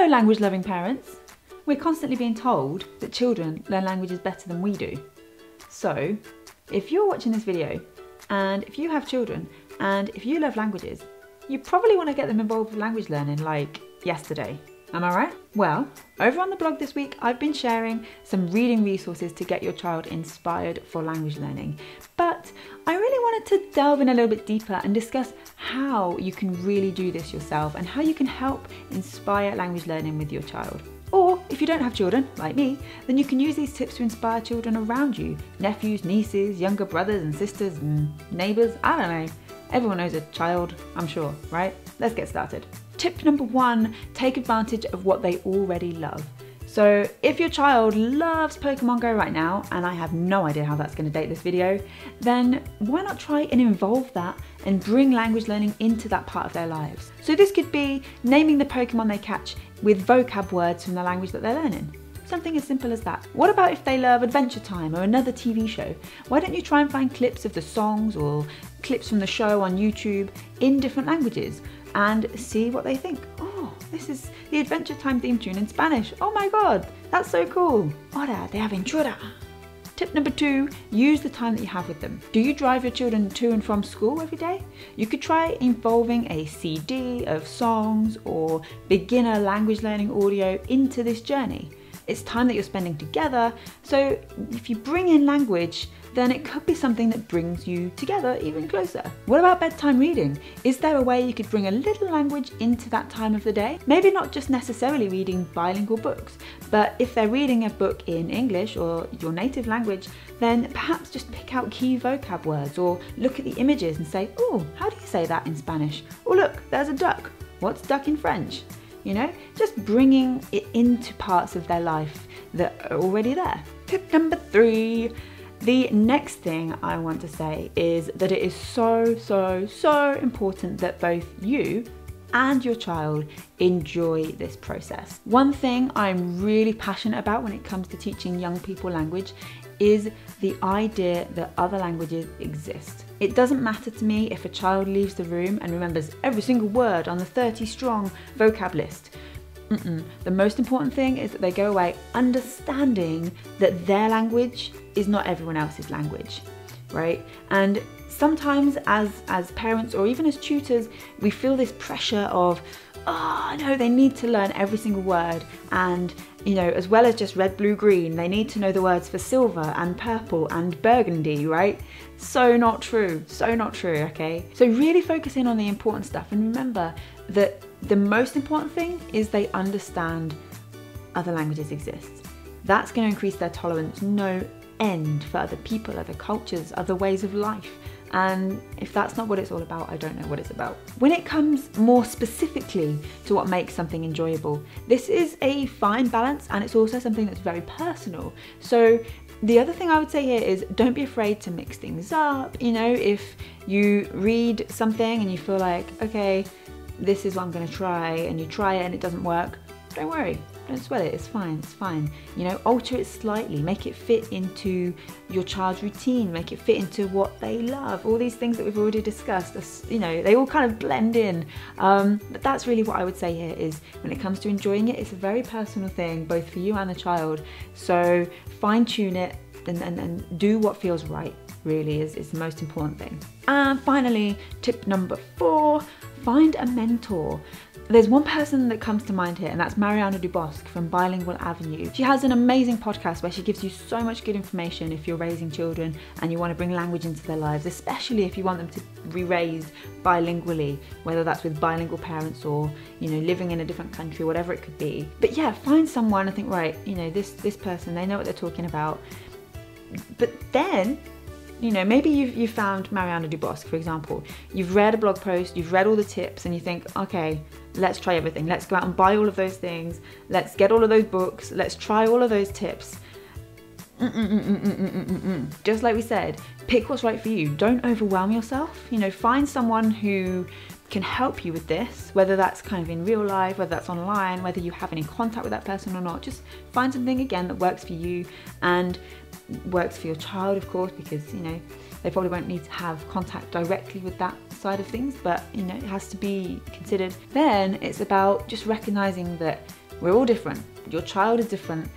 Hello language loving parents. We're constantly being told that children learn languages better than we do. So if you're watching this video and if you have children and if you love languages, you probably want to get them involved with language learning like yesterday. Am I right? Well, over on the blog this week, I've been sharing some reading resources to get your child inspired for language learning. But I really wanted to delve in a little bit deeper and discuss how you can really do this yourself and how you can help inspire language learning with your child. Or if you don't have children, like me, then you can use these tips to inspire children around you. Nephews, nieces, younger brothers and sisters and neighbours, I don't know. Everyone knows a child, I'm sure, right? Let's get started. Tip number 1, take advantage of what they already love. So if your child loves Pokemon Go right now, and I have no idea how that's going to date this video, then why not try and involve that and bring language learning into that part of their lives? So this could be naming the Pokemon they catch with vocab words from the language that they're learning. Something as simple as that. What about if they love Adventure Time or another TV show? Why don't you try and find clips of the songs or clips from the show on YouTube in different languages and see what they think? Oh, this is the Adventure Time theme tune in Spanish. Oh my God, that's so cool. Hora de aventura. Tip number 2, use the time that you have with them. Do you drive your children to and from school every day? You could try involving a CD of songs or beginner language learning audio into this journey. It's time that you're spending together, so if you bring in language, then it could be something that brings you together even closer. What about bedtime reading? Is there a way you could bring a little language into that time of the day? Maybe not just necessarily reading bilingual books, but if they're reading a book in English or your native language, then perhaps just pick out key vocab words or look at the images and say, oh, how do you say that in Spanish? Oh look, there's a duck. What's duck in French? You know, just bringing it into parts of their life that are already there. Tip number 3. The next thing I want to say is that it is so important that both you and your child enjoy this process. One thing I'm really passionate about when it comes to teaching young people language is the idea that other languages exist. It doesn't matter to me if a child leaves the room and remembers every single word on the 30 strong vocab list. The most important thing is that they go away understanding that their language is not everyone else's language, right? And sometimes as parents or even as tutors, we feel this pressure of, oh no, they need to learn every single word, and you know, as well as just red, blue, green, they need to know the words for silver and purple and burgundy, right? So not true, okay? So really focus in on the important stuff and remember that the most important thing is they understand other languages exist. That's going to increase their tolerance no end for other people, other cultures, other ways of life. And if that's not what it's all about, I don't know what it's about. When it comes more specifically to what makes something enjoyable, this is a fine balance and it's also something that's very personal. So the other thing I would say here is don't be afraid to mix things up. You know, if you read something and you feel like, okay, this is what I'm going to try, and you try it and it doesn't work, don't worry. Don't sweat it, it's fine. You know, alter it slightly, make it fit into your child's routine, make it fit into what they love. All these things that we've already discussed, you know, they all kind of blend in. But that's really what I would say here is when it comes to enjoying it, it's a very personal thing, both for you and the child. So fine tune it and do what feels right, really is the most important thing. And finally, tip number 4, find a mentor. There's one person that comes to mind here, and that's Mariana Dubosc from Bilingual Avenue. She has an amazing podcast where she gives you so much good information if you're raising children and you want to bring language into their lives, especially if you want them to be raised bilingually, whether that's with bilingual parents or, you know, living in a different country, whatever it could be. But yeah, find someone and think, right, you know, this person, they know what they're talking about. But then, you know, maybe you've found Mariana Dubosc, for example. You've read a blog post, you've read all the tips, and you think, okay, let's try everything. Let's go out and buy all of those things. Let's get all of those books. Let's try all of those tips. Just like we said, pick what's right for you. Don't overwhelm yourself. You know, find someone who can help you with this, whether that's kind of in real life, whether that's online, whether you have any contact with that person or not. Just find something, again, that works for you and works for your child, of course, because, you know, they probably won't need to have contact directly with that side of things, but, you know, it has to be considered. Then it's about just recognizing that We're all different. Your child is different.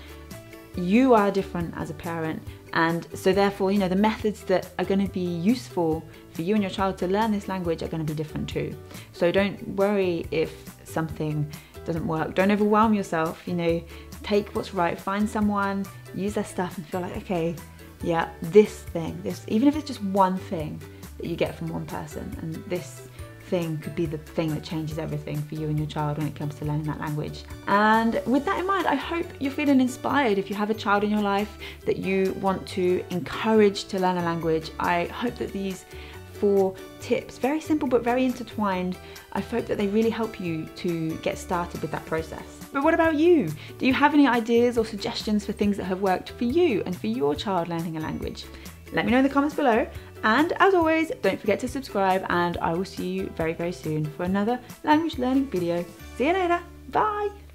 You are different as a parent. And so therefore, you know, the methods that are going to be useful for you and your child to learn this language are going to be different too. So don't worry if something doesn't work. Don't overwhelm yourself, you know, take what's right, find someone, use their stuff and feel like, okay, yeah, this, even if it's just one thing that you get from one person, and this thing could be the thing that changes everything for you and your child when it comes to learning that language. And with that in mind, I hope you're feeling inspired. If you have a child in your life that you want to encourage to learn a language, I hope that these 4 tips, very simple but very intertwined, I hope that they really help you to get started with that process. But what about you? Do you have any ideas or suggestions for things that have worked for you and for your child learning a language? Let me know in the comments below. And as always, don't forget to subscribe, and I will see you very, very soon for another language learning video. See you later. Bye.